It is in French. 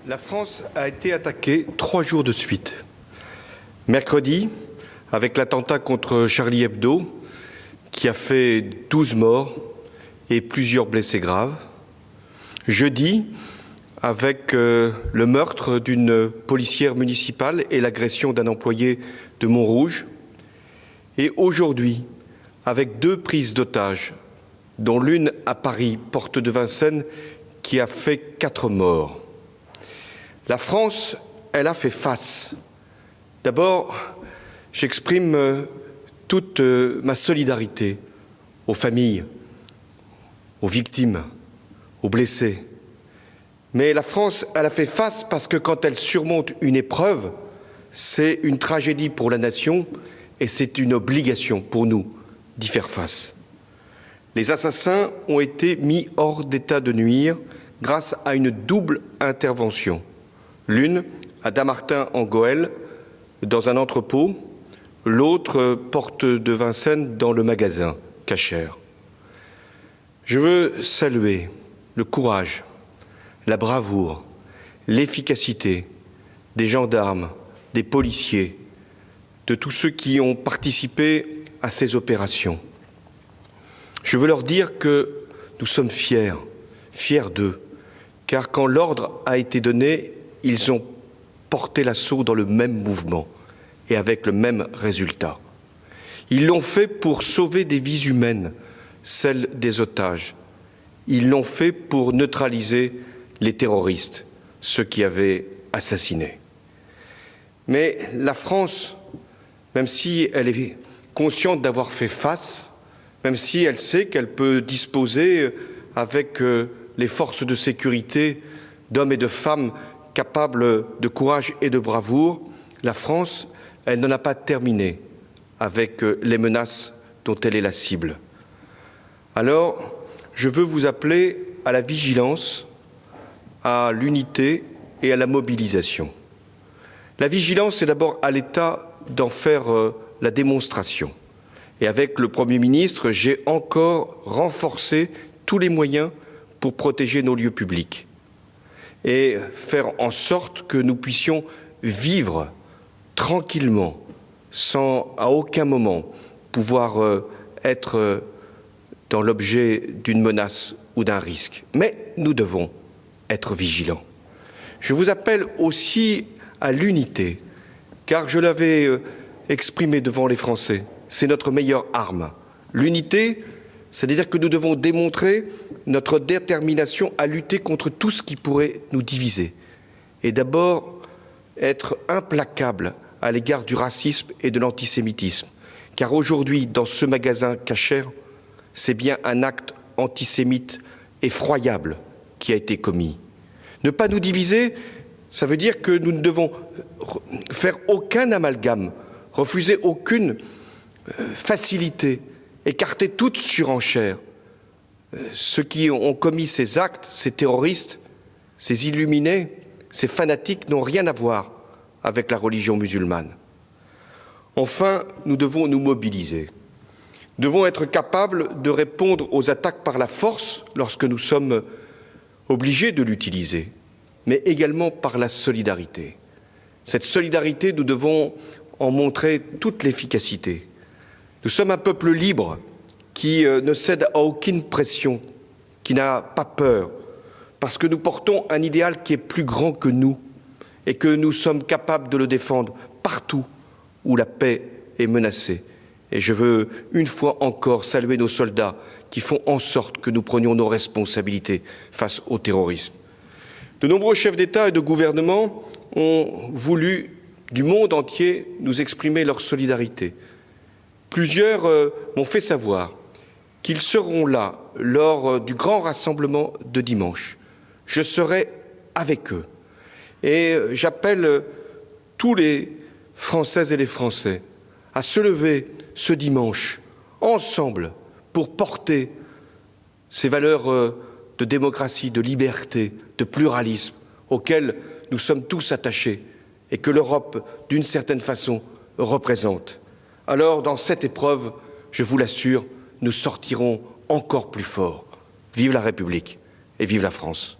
La France a été attaquée 3 jours de suite. Mercredi, avec l'attentat contre Charlie Hebdo, qui a fait 12 morts et plusieurs blessés graves. Jeudi, avec le meurtre d'une policière municipale et l'agression d'un employé de Montrouge. Et aujourd'hui, avec 2 prises d'otages, dont l'une à Paris, porte de Vincennes, qui a fait 4 morts. La France, elle a fait face. D'abord, j'exprime toute ma solidarité aux familles, aux victimes, aux blessés. Mais la France, elle a fait face parce que quand elle surmonte une épreuve, c'est une tragédie pour la nation et c'est une obligation pour nous d'y faire face. Les assassins ont été mis hors d'état de nuire grâce à une double intervention. L'une à Dammartin en Goële, dans un entrepôt, l'autre porte de Vincennes dans le magasin Cachère. Je veux saluer le courage, la bravoure, l'efficacité des gendarmes, des policiers, de tous ceux qui ont participé à ces opérations. Je veux leur dire que nous sommes fiers d'eux, car quand l'ordre a été donné, ils ont porté l'assaut dans le même mouvement et avec le même résultat. Ils l'ont fait pour sauver des vies humaines, celles des otages. Ils l'ont fait pour neutraliser les terroristes, ceux qui avaient assassiné. Mais la France, même si elle est consciente d'avoir fait face, même si elle sait qu'elle peut disposer avec les forces de sécurité d'hommes et de femmes capables de courage et de bravoure, la France, elle n'en a pas terminé avec les menaces dont elle est la cible. Alors, je veux vous appeler à la vigilance, à l'unité et à la mobilisation. La vigilance, c'est d'abord à l'État d'en faire la démonstration. Et avec le Premier ministre, j'ai encore renforcé tous les moyens pour protéger nos lieux publics et faire en sorte que nous puissions vivre tranquillement, sans à aucun moment pouvoir être dans l'objet d'une menace ou d'un risque. Mais nous devons être vigilants. Je vous appelle aussi à l'unité, car je l'avais exprimé devant les Français. C'est notre meilleure arme. L'unité, c'est-à-dire que nous devons démontrer notre détermination à lutter contre tout ce qui pourrait nous diviser. Et d'abord, être implacable à l'égard du racisme et de l'antisémitisme. Car aujourd'hui, dans ce magasin Cachère, c'est bien un acte antisémite effroyable qui a été commis. Ne pas nous diviser, ça veut dire que nous ne devons faire aucun amalgame, refuser aucune facilité, écarter toute surenchère. Ceux qui ont commis ces actes, ces terroristes, ces illuminés, ces fanatiques n'ont rien à voir avec la religion musulmane. Enfin, nous devons nous mobiliser. Nous devons être capables de répondre aux attaques par la force lorsque nous sommes obligés de l'utiliser, mais également par la solidarité. Cette solidarité, nous devons en montrer toute l'efficacité. Nous sommes un peuple libre qui ne cède à aucune pression, qui n'a pas peur, parce que nous portons un idéal qui est plus grand que nous et que nous sommes capables de le défendre partout où la paix est menacée. Et je veux une fois encore saluer nos soldats qui font en sorte que nous prenions nos responsabilités face au terrorisme. De nombreux chefs d'État et de gouvernement ont voulu, du monde entier, nous exprimer leur solidarité. Plusieurs m'ont fait savoir qu'ils seront là lors du grand rassemblement de dimanche. Je serai avec eux. Et j'appelle tous les Françaises et les Français à se lever ce dimanche, ensemble, pour porter ces valeurs de démocratie, de liberté, de pluralisme, auxquelles nous sommes tous attachés et que l'Europe, d'une certaine façon, représente. Alors, dans cette épreuve, je vous l'assure, nous sortirons encore plus forts. Vive la République et vive la France.